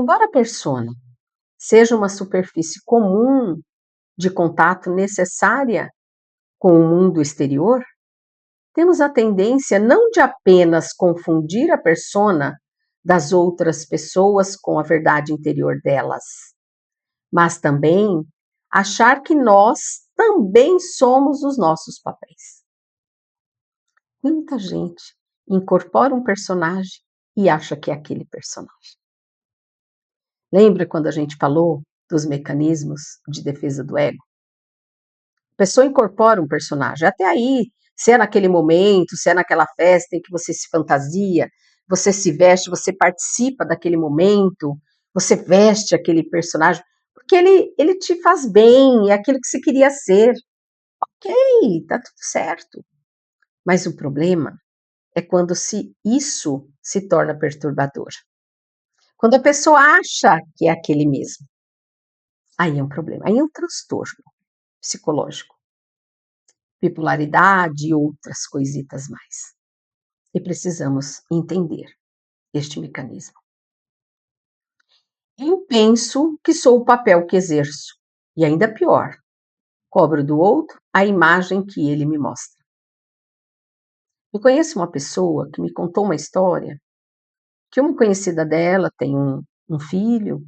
Embora a persona seja uma superfície comum de contato necessária com o mundo exterior, temos a tendência não de apenas confundir a persona das outras pessoas com a verdade interior delas, mas também achar que nós também somos os nossos papéis. Muita gente incorpora um personagem e acha que é aquele personagem. Lembra quando a gente falou dos mecanismos de defesa do ego? A pessoa incorpora um personagem. Até aí, se é naquele momento, se é naquela festa em que você se fantasia, você se veste, você participa daquele momento, você veste aquele personagem, porque ele te faz bem, é aquilo que você queria ser. Ok, tá tudo certo. Mas o problema é quando isso se torna perturbador. Quando a pessoa acha que é aquele mesmo. Aí é um problema, aí é um transtorno psicológico. Bipolaridade e outras coisitas mais. E precisamos entender este mecanismo. Eu penso que sou o papel que exerço, e ainda pior, cobro do outro a imagem que ele me mostra. Eu conheço uma pessoa que me contou uma história que uma conhecida dela tem um filho,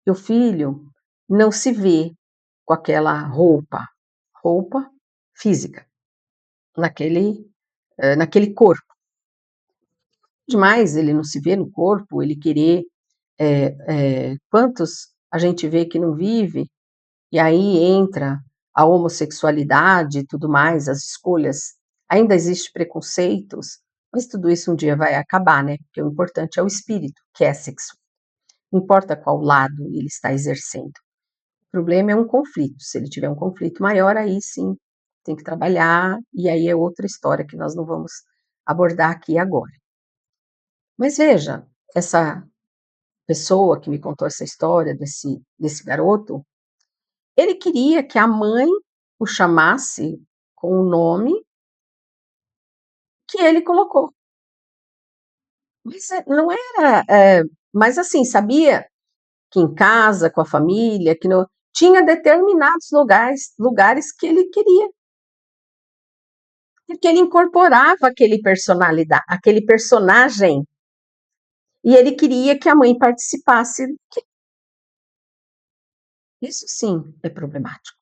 e o filho não se vê com aquela roupa física, naquele corpo. Demais ele não se vê no corpo, ele querer, quantos a gente vê que não vive, e aí entra a homossexualidade e tudo mais, as escolhas, ainda existe preconceitos, mas tudo isso um dia vai acabar, né, porque o importante é o espírito, que é sexual, não importa qual lado ele está exercendo. O problema é um conflito, se ele tiver um conflito maior, aí sim, tem que trabalhar, e aí é outra história que nós não vamos abordar aqui agora. Mas veja, essa pessoa que me contou essa história desse garoto, ele queria que a mãe o chamasse com o nome que ele colocou. Mas não era, mas assim, sabia que em casa, com a família, que tinha determinados lugares que ele queria. Porque ele incorporava aquele personagem, e ele queria que a mãe participasse. Isso sim é problemático.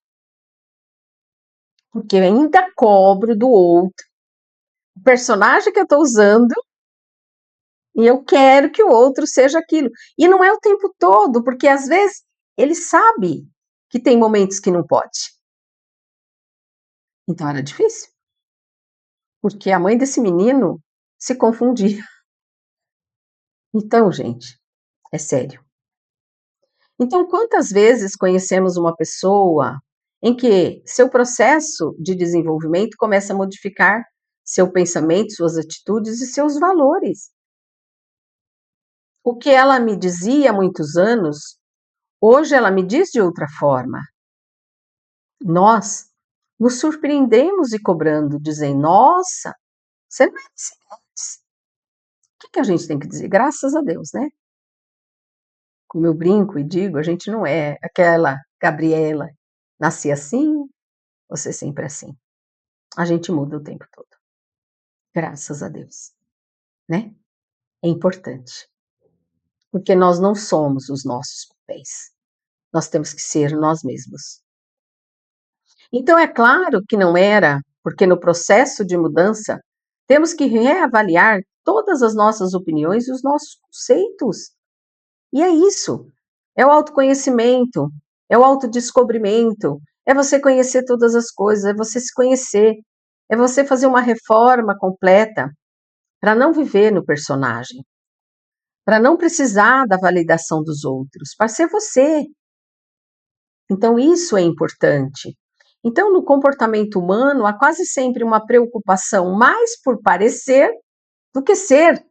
Porque eu ainda cobro do outro o personagem que eu estou usando e eu quero que o outro seja aquilo. E não é o tempo todo, porque às vezes ele sabe que tem momentos que não pode. Então era difícil. Porque a mãe desse menino se confundia. Então, gente, é sério. Então, quantas vezes conhecemos uma pessoa em que seu processo de desenvolvimento começa a modificar seu pensamento, suas atitudes e seus valores? O que ela me dizia há muitos anos, hoje ela me diz de outra forma. Nós nos surpreendemos e cobrando, dizendo, nossa, você não é assim antes. O que a gente tem que dizer? Graças a Deus, né? Como eu brinco e digo, a gente não é aquela Gabriela, nasci assim, você sempre assim. A gente muda o tempo todo. Graças a Deus, né? É importante. Porque nós não somos os nossos papéis. Nós temos que ser nós mesmos. Então, é claro que não era, porque no processo de mudança temos que reavaliar todas as nossas opiniões e os nossos conceitos. E é isso. É o autoconhecimento, é o autodescobrimento, é você conhecer todas as coisas, é você se conhecer, é você fazer uma reforma completa para não viver no personagem, para não precisar da validação dos outros, para ser você. Então, isso é importante. Então, no comportamento humano, há quase sempre uma preocupação mais por parecer do que ser,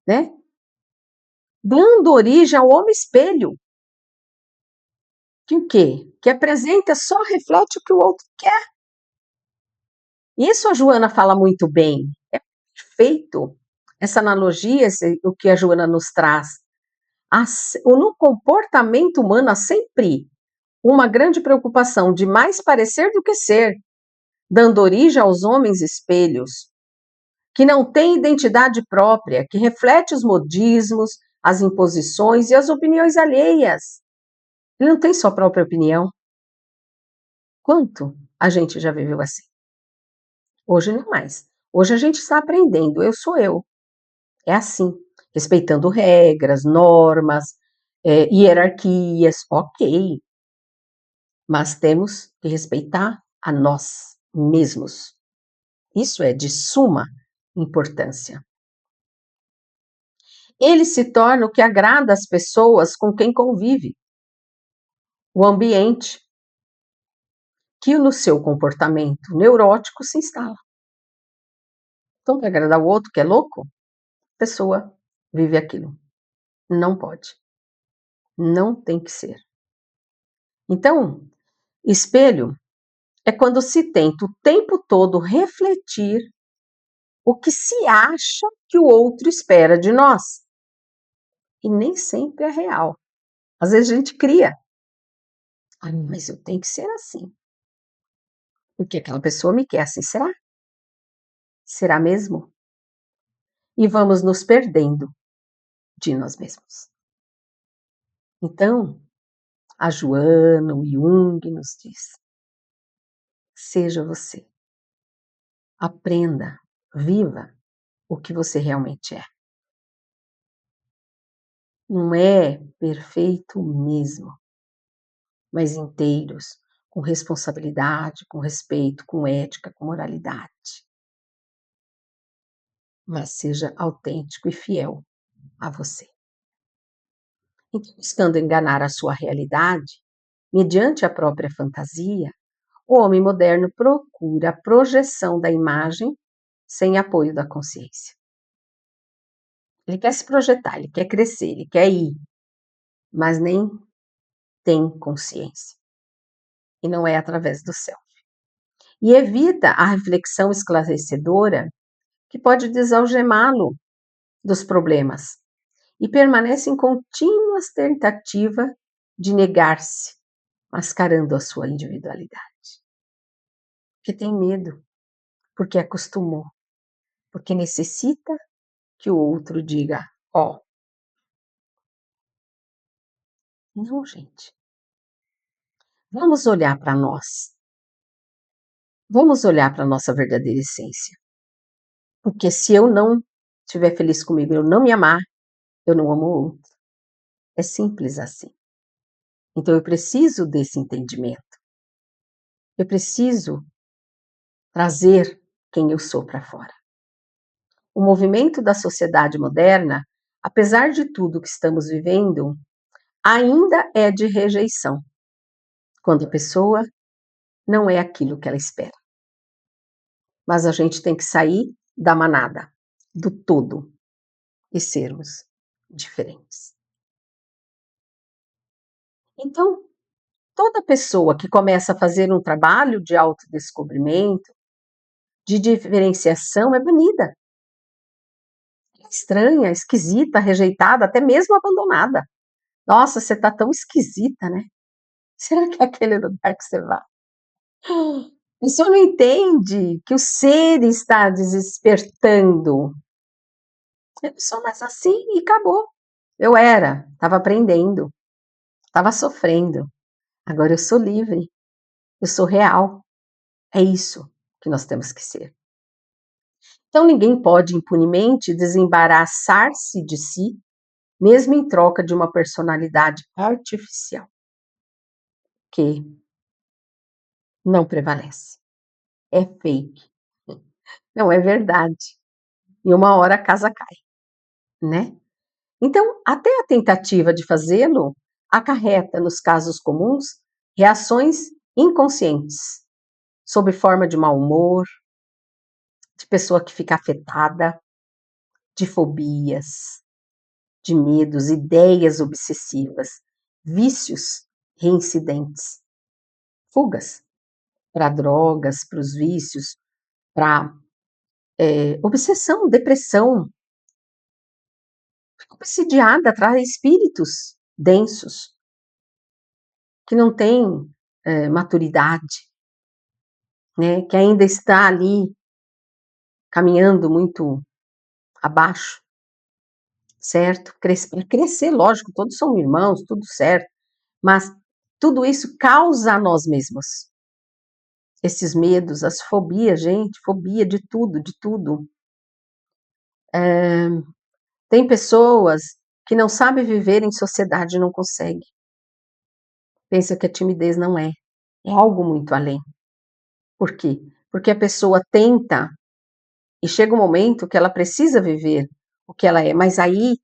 né? Dando origem ao homem-espelho. Que o quê? Que apresenta só reflete o que o outro quer. Isso a Joana fala muito bem. É perfeito essa analogia, o que a Joana nos traz. No comportamento humano há sempre uma grande preocupação de mais parecer do que ser, dando origem aos homens espelhos, que não têm identidade própria, que reflete os modismos, as imposições e as opiniões alheias. Ele não tem sua própria opinião. Quanto a gente já viveu assim? Hoje não mais. Hoje a gente está aprendendo, eu sou eu. É assim, respeitando regras, normas, hierarquias, ok. Mas temos que respeitar a nós mesmos. Isso é de suma importância. Ele se torna o que agrada às pessoas com quem convive. O ambiente que no seu comportamento neurótico se instala. Então, para agradar o outro que é louco, a pessoa vive aquilo. Não pode. Não tem que ser. Então, espelho é quando se tenta o tempo todo refletir o que se acha que o outro espera de nós. E nem sempre é real. Às vezes a gente cria. Ah, mas eu tenho que ser assim. Porque aquela pessoa me quer assim. Será? Será mesmo? E vamos nos perdendo de nós mesmos. Então, a Joana, o Jung nos diz: seja você. Aprenda, viva o que você realmente é. Não é perfeito mesmo, mas inteiros, com responsabilidade, com respeito, com ética, com moralidade. Mas seja autêntico e fiel a você. Então, buscando enganar a sua realidade, mediante a própria fantasia, o homem moderno procura a projeção da imagem sem apoio da consciência. Ele quer se projetar, ele quer crescer, ele quer ir, mas nem tem consciência. E não é através do self. E evita a reflexão esclarecedora que pode desalgemá-lo dos problemas e permanece em contínuas tentativa de negar-se, mascarando a sua individualidade. Porque tem medo, porque acostumou, porque necessita que o outro diga, ó. Não, gente. Vamos olhar para nós. Vamos olhar para a nossa verdadeira essência. Porque se eu não estiver feliz comigo, eu não me amar, eu não amo o outro. É simples assim. Então eu preciso desse entendimento. Eu preciso trazer quem eu sou para fora. O movimento da sociedade moderna, apesar de tudo que estamos vivendo, ainda é de rejeição, quando a pessoa não é aquilo que ela espera. Mas a gente tem que sair da manada, do todo, e sermos diferentes. Então, toda pessoa que começa a fazer um trabalho de autodescobrimento, de diferenciação, é banida. É estranha, esquisita, rejeitada, até mesmo abandonada. Nossa, você está tão esquisita, né? Será que é aquele lugar que você vai? A pessoa não entende que o ser está despertando. Eu não sou mais assim e acabou. Eu era, estava aprendendo, estava sofrendo. Agora eu sou livre, eu sou real. É isso que nós temos que ser. Então ninguém pode impunemente desembaraçar-se de si, mesmo em troca de uma personalidade artificial, que não prevalece. É fake, não é verdade. E uma hora a casa cai, né? Então, até a tentativa de fazê-lo acarreta, nos casos comuns, reações inconscientes, sob forma de mau humor, de pessoa que fica afetada, de fobias, de medos, ideias obsessivas, vícios reincidentes, fugas para drogas, para os vícios, para obsessão, depressão. obsidiada, atrai espíritos densos, que não têm maturidade, né? Que ainda está ali caminhando muito abaixo, certo? Crescer, lógico, todos são irmãos, tudo certo, mas tudo isso causa a nós mesmos. Esses medos, as fobias, gente, fobia de tudo, de tudo. Tem pessoas que não sabem viver em sociedade e não conseguem. Pensa que a timidez não é. É algo muito além. Por quê? Porque a pessoa tenta e chega um momento que ela precisa viver o que ela é, mas aí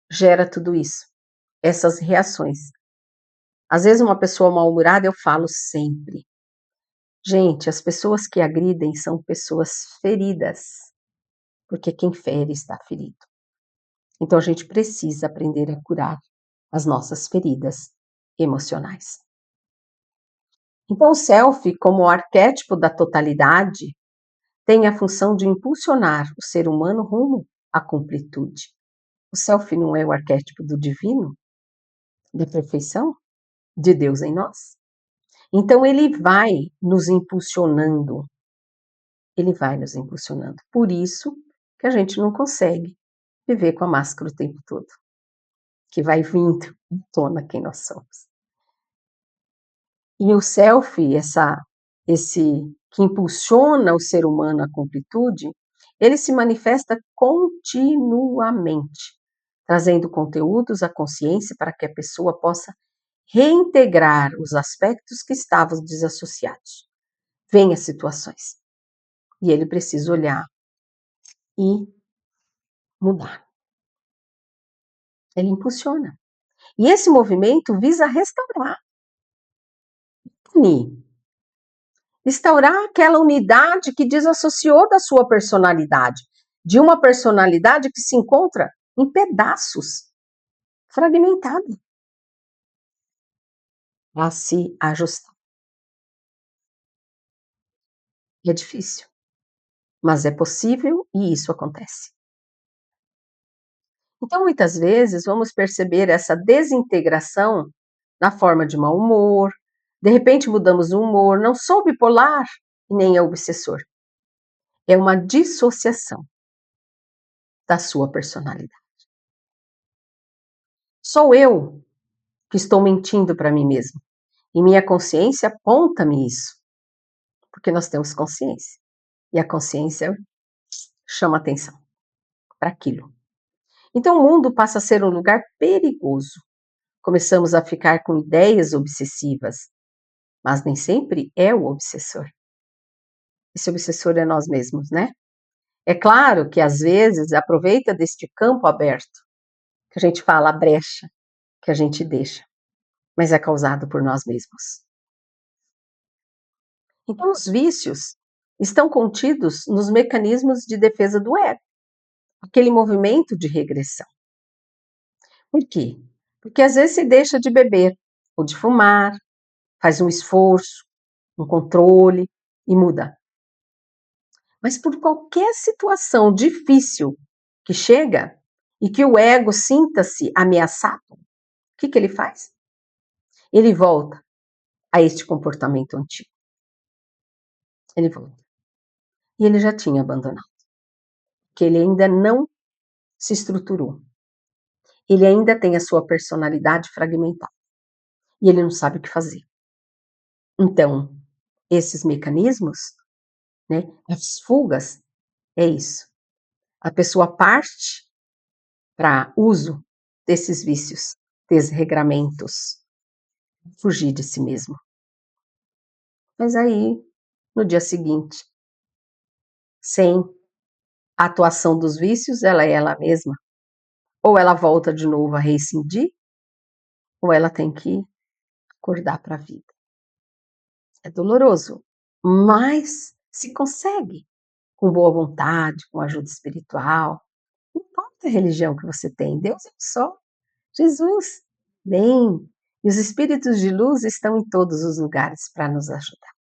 gera tudo isso, essas reações. Às vezes uma pessoa mal-humorada, eu falo sempre, gente, as pessoas que agridem são pessoas feridas, porque quem fere está ferido. Então a gente precisa aprender a curar as nossas feridas emocionais. Então o self, como arquétipo da totalidade, tem a função de impulsionar o ser humano rumo à completude. O self não é o arquétipo do divino, da perfeição, de Deus em nós? Então ele vai nos impulsionando, ele vai nos impulsionando. Por isso que a gente não consegue viver com a máscara o tempo todo, que vai vindo à tona quem nós somos. E o self, esse que impulsiona o ser humano à completude, ele se manifesta continuamente, trazendo conteúdos à consciência para que a pessoa possa reintegrar os aspectos que estavam desassociados. Vem as situações e ele precisa olhar e mudar. Ele impulsiona. E esse movimento visa restaurar, unir, restaurar aquela unidade que desassociou da sua personalidade, de uma personalidade que se encontra em pedaços, fragmentada, a se ajustar. É difícil, mas é possível e isso acontece. Então, muitas vezes, vamos perceber essa desintegração na forma de mau humor, de repente mudamos o humor, não sou bipolar e nem é obsessor. É uma dissociação da sua personalidade. Sou eu que estou mentindo para mim mesmo. E minha consciência aponta-me isso, porque nós temos consciência. E a consciência chama atenção para aquilo. Então o mundo passa a ser um lugar perigoso. Começamos a ficar com ideias obsessivas, mas nem sempre é o obsessor. Esse obsessor é nós mesmos, né? É claro que às vezes aproveita deste campo aberto, que a gente fala a brecha, que a gente deixa, mas é causado por nós mesmos. Então os vícios estão contidos nos mecanismos de defesa do ego, aquele movimento de regressão. Por quê? Porque às vezes se deixa de beber ou de fumar, faz um esforço, um controle e muda. Mas por qualquer situação difícil que chega e que o ego sinta-se ameaçado, o que ele faz? Ele volta a este comportamento antigo. Ele volta. E ele já tinha abandonado, que ele ainda não se estruturou. Ele ainda tem a sua personalidade fragmentada. E ele não sabe o que fazer. Então, esses mecanismos, né, as fugas, é isso. A pessoa parte para uso desses vícios, desregramentos, fugir de si mesmo. Mas aí, no dia seguinte, sem a atuação dos vícios, ela é ela mesma. Ou ela volta de novo a reincidir, ou ela tem que acordar para a vida. É doloroso, mas se consegue, com boa vontade, com ajuda espiritual. Não importa a religião que você tem, Deus é um só. Jesus, bem. E os espíritos de luz estão em todos os lugares para nos ajudar.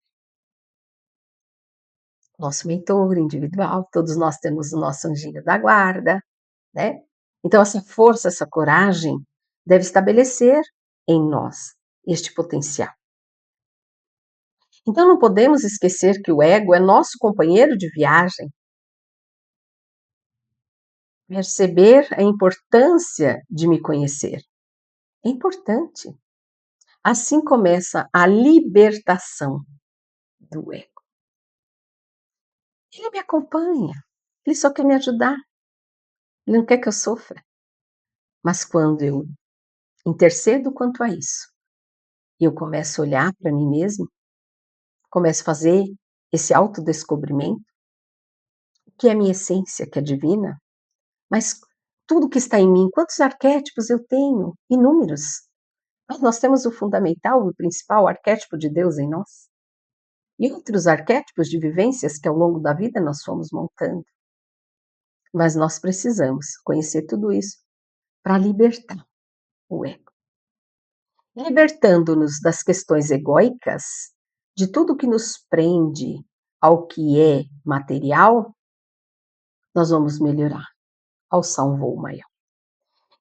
Nosso mentor individual, todos nós temos o nosso anjinho da guarda, né? Então, essa força, essa coragem deve estabelecer em nós este potencial. Então, não podemos esquecer que o ego é nosso companheiro de viagem. Perceber a importância de me conhecer. É importante. Assim começa a libertação do ego. Ele me acompanha, ele só quer me ajudar, ele não quer que eu sofra. Mas quando eu intercedo quanto a isso, e eu começo a olhar para mim mesmo, começo a fazer esse autodescobrimento, que é a minha essência, que é divina, mas tudo que está em mim, quantos arquétipos eu tenho? Inúmeros. Mas nós temos o fundamental, o principal arquétipo de Deus em nós. E outros arquétipos de vivências que ao longo da vida nós fomos montando. Mas nós precisamos conhecer tudo isso para libertar o ego. Libertando-nos das questões egóicas, de tudo que nos prende ao que é material, nós vamos melhorar, alçar um voo maior.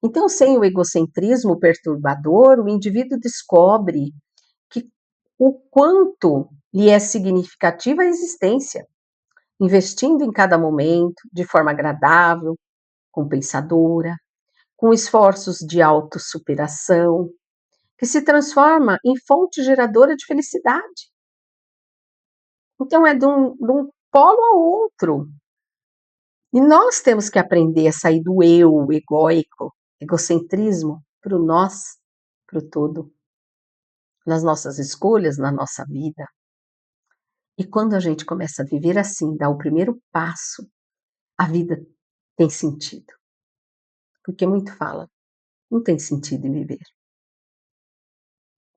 Então, sem o egocentrismo perturbador, o indivíduo descobre que o quanto lhe é significativa a existência, investindo em cada momento de forma agradável, compensadora, com esforços de autossuperação, que se transforma em fonte geradora de felicidade. Então, é de um polo ao outro. E nós temos que aprender a sair do eu egóico, egocentrismo, para o nós, para o todo, nas nossas escolhas, na nossa vida. E quando a gente começa a viver assim, dar o primeiro passo, a vida tem sentido. Porque muito fala, não tem sentido em viver.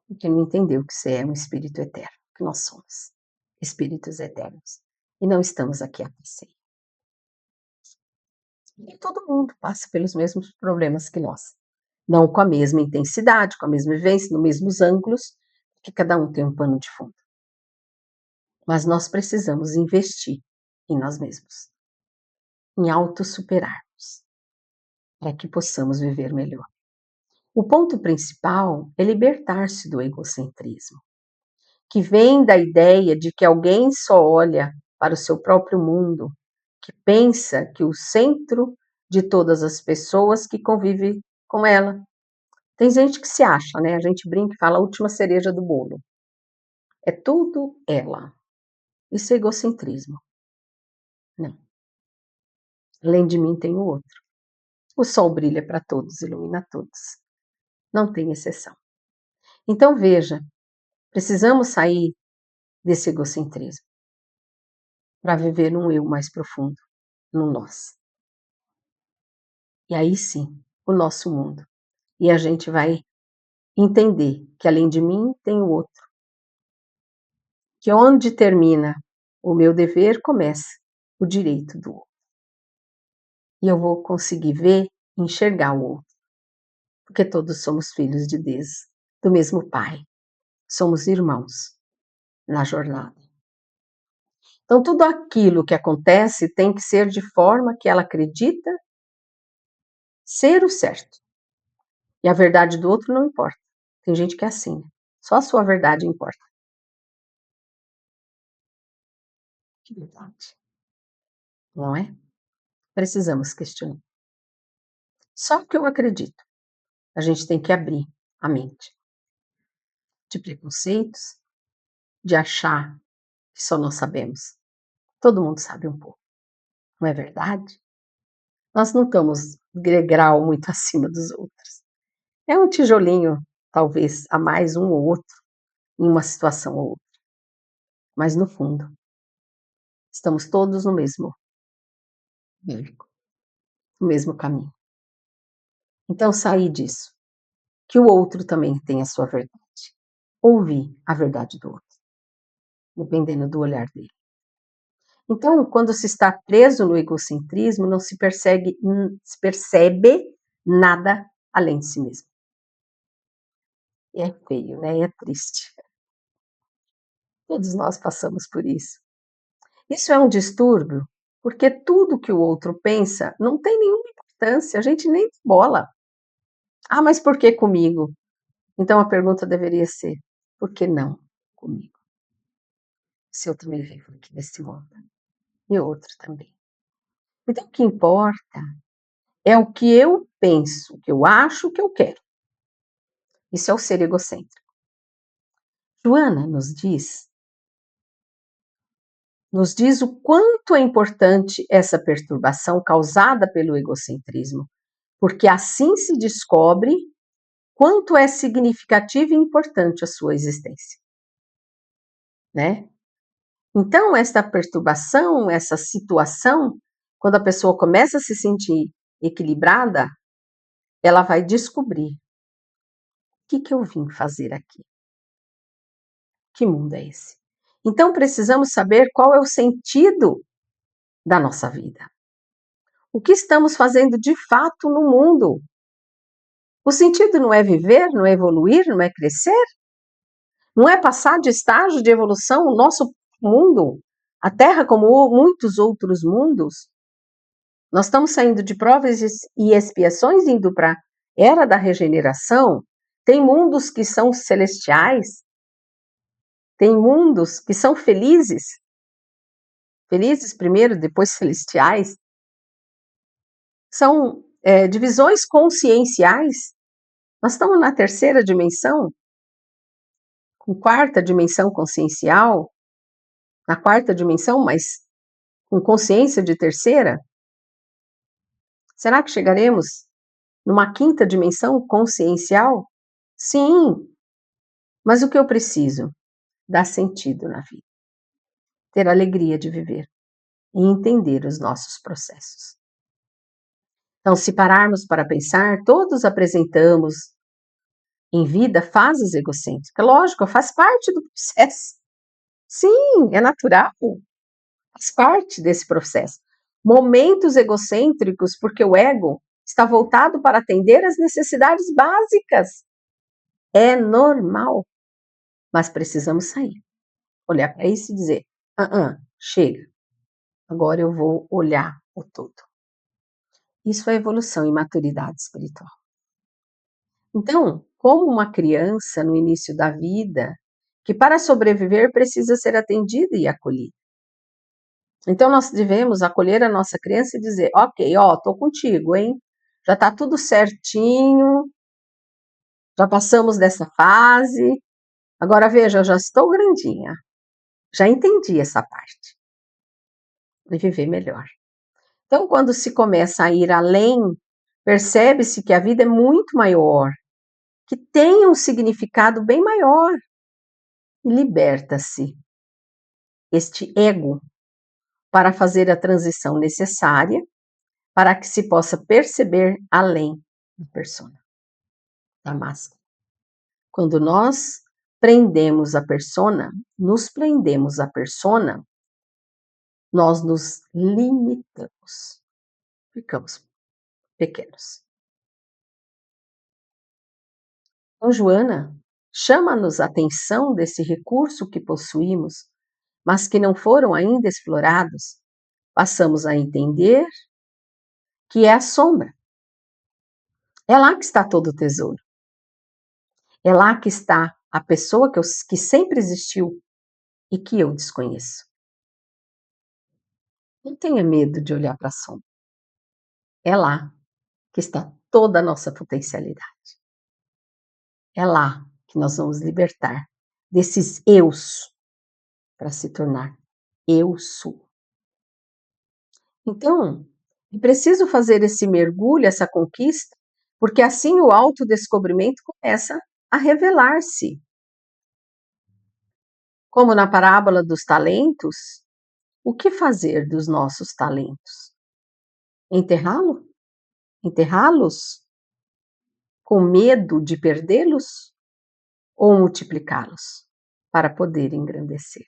Porque não entendeu que você é um espírito eterno, que nós somos espíritos eternos. E não estamos aqui a passeio. E todo mundo passa pelos mesmos problemas que nós. Não com a mesma intensidade, com a mesma vivência, nos mesmos ângulos, porque cada um tem um pano de fundo. Mas nós precisamos investir em nós mesmos, em autossuperarmos, para que possamos viver melhor. O ponto principal é libertar-se do egocentrismo, que vem da ideia de que alguém só olha para o seu próprio mundo, que pensa que o centro de todas as pessoas que convive com ela. Tem gente que se acha, né? A gente brinca e fala a última cereja do bolo. É tudo ela. Isso é egocentrismo. Não. Além de mim tem o outro. O sol brilha para todos, ilumina todos. Não tem exceção. Então veja, precisamos sair desse egocentrismo para viver num eu mais profundo, no nós. E aí sim, o nosso mundo. E a gente vai entender que além de mim tem o outro. Que onde termina o meu dever, começa o direito do outro. E eu vou conseguir ver e enxergar o outro. Porque todos somos filhos de Deus, do mesmo Pai. Somos irmãos na jornada. Então, tudo aquilo que acontece tem que ser de forma que ela acredita ser o certo. E a verdade do outro não importa. Tem gente que é assim, né? Só a sua verdade importa. Que verdade. Não é? Precisamos questionar. Só que eu acredito. A gente tem que abrir a mente de preconceitos, de achar que só nós sabemos. Todo mundo sabe um pouco. Não é verdade? Nós não estamos degrau muito acima dos outros. É um tijolinho, talvez, a mais um ou outro, em uma situação ou outra. Mas, no fundo, estamos todos no mesmo barco, no mesmo caminho. Então, sair disso. Que o outro também tem a sua verdade. Ouvir a verdade do outro, dependendo do olhar dele. Então, quando se está preso no egocentrismo, não se percebe nada além de si mesmo. E é feio, né? É triste. Todos nós passamos por isso. Isso é um distúrbio, porque tudo que o outro pensa não tem nenhuma importância, a gente nem dá bola. Ah, mas por que comigo? Então a pergunta deveria ser: por que não comigo? Se eu também vivo aqui nesse mundo, e outro também. Então o que importa é o que eu penso, o que eu acho, o que eu quero. Isso é o ser egocêntrico. Joana nos diz o quanto é importante essa perturbação causada pelo egocentrismo, porque assim se descobre quanto é significativa e importante a sua existência, né? Então, esta perturbação, essa situação, quando a pessoa começa a se sentir equilibrada, ela vai descobrir: o que que eu vim fazer aqui? Que mundo é esse? Então, precisamos saber qual é o sentido da nossa vida. O que estamos fazendo de fato no mundo? O sentido não é viver, não é evoluir, não é crescer? Não é passar de estágio de evolução o nosso mundo, a Terra, como muitos outros mundos? Nós estamos saindo de provas e expiações, indo para a era da regeneração. Tem mundos que são celestiais, tem mundos que são felizes, felizes primeiro, depois celestiais. São divisões conscienciais. Nós estamos na terceira dimensão, com quarta dimensão consciencial, na quarta dimensão, mas com consciência de terceira. Será que chegaremos numa quinta dimensão consciencial? Sim, mas o que eu preciso? Dar sentido na vida, ter alegria de viver e entender os nossos processos. Então, se pararmos para pensar, todos apresentamos em vida fases egocêntricas. Lógico, faz parte do processo. Sim, é natural, faz parte desse processo. Momentos egocêntricos, porque o ego está voltado para atender às necessidades básicas. É normal, mas precisamos sair, olhar para isso e dizer: chega, agora eu vou olhar o todo. Isso é evolução e maturidade espiritual. Então, como uma criança no início da vida, que para sobreviver precisa ser atendida e acolhida. Então, nós devemos acolher a nossa criança e dizer: ok, tô contigo, hein? Já tá tudo certinho, já passamos dessa fase, agora veja, eu já estou grandinha, já entendi essa parte, e viver melhor. Então, quando se começa a ir além, percebe-se que a vida é muito maior, que tem um significado bem maior, e liberta-se este ego para fazer a transição necessária para que se possa perceber além da persona, da máscara. Quando nós prendemos a persona, nos prendemos à persona, nós nos limitamos, ficamos pequenos. Então, Joana chama-nos a atenção desse recurso que possuímos, mas que não foram ainda explorados. Passamos a entender que é a sombra. É lá que está todo o tesouro. É lá que está a pessoa que sempre existiu e que eu desconheço. Não tenha medo de olhar para a sombra. É lá que está toda a nossa potencialidade. É lá que nós vamos libertar desses eus para se tornar eu sou. Então, é preciso fazer esse mergulho, essa conquista, porque assim o autodescobrimento começa a revelar-se. Como na parábola dos talentos, o que fazer dos nossos talentos? Enterrá-lo? Enterrá-los? Com medo de perdê-los? Ou multiplicá-los para poder engrandecer?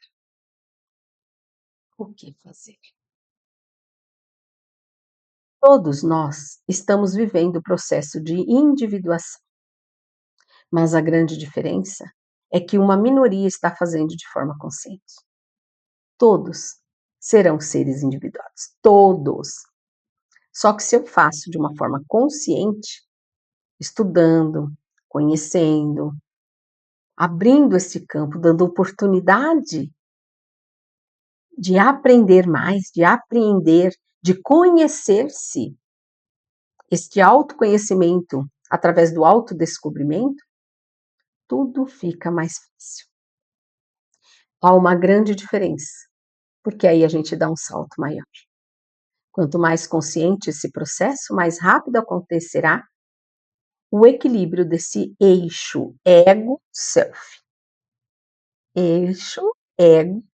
O que fazer? Todos nós estamos vivendo o processo de individuação, mas a grande diferença é que uma minoria está fazendo de forma consciente. Todos serão seres individuados, todos. Só que se eu faço de uma forma consciente, estudando, conhecendo, abrindo esse campo, dando oportunidade de aprender mais, de apreender, de conhecer-se, este autoconhecimento através do autodescobrimento, tudo fica mais fácil. Há uma grande diferença, porque aí a gente dá um salto maior. Quanto mais consciente esse processo, mais rápido acontecerá o equilíbrio desse eixo ego-self. Eixo, ego,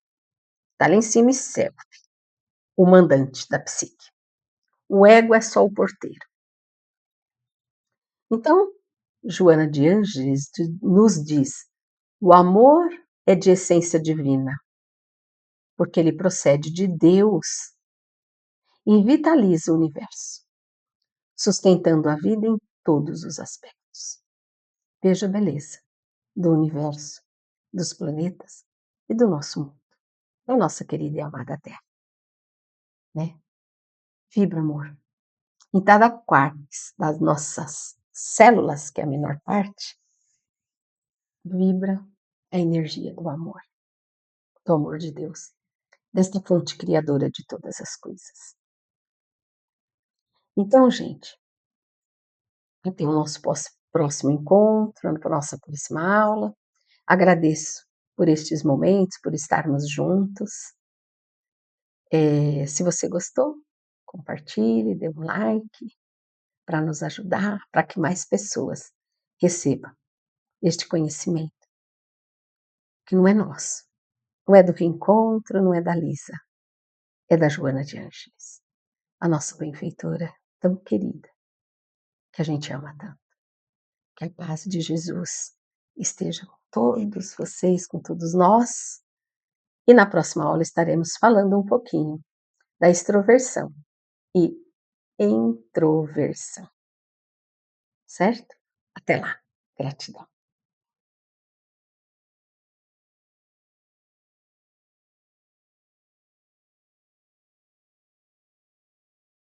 tá lá em cima e self, o mandante da psique. O ego é só o porteiro. Então, Joana de Ângeles nos diz: o amor é de essência divina, porque ele procede de Deus e vitaliza o universo, sustentando a vida em todos os aspectos. Veja a beleza do universo, dos planetas e do nosso mundo, da nossa querida e amada Terra, né? Vibra, amor. Em cada quarks das nossas células, que é a menor parte, vibra a energia do amor de Deus, desta fonte criadora de todas as coisas. Então, gente, até o nosso próximo encontro, na nossa próxima aula. Agradeço por estes momentos, por estarmos juntos. Se você gostou, compartilhe, dê um like para nos ajudar, para que mais pessoas recebam este conhecimento, que não é nosso, não é do Reencontro, não é da Lisa, é da Joana de Ângeles, a nossa benfeitora tão querida, que a gente ama tanto. Que a paz de Jesus esteja com todos vocês, com todos nós. E na próxima aula estaremos falando um pouquinho da extroversão e introversão. Certo? Até lá. Gratidão.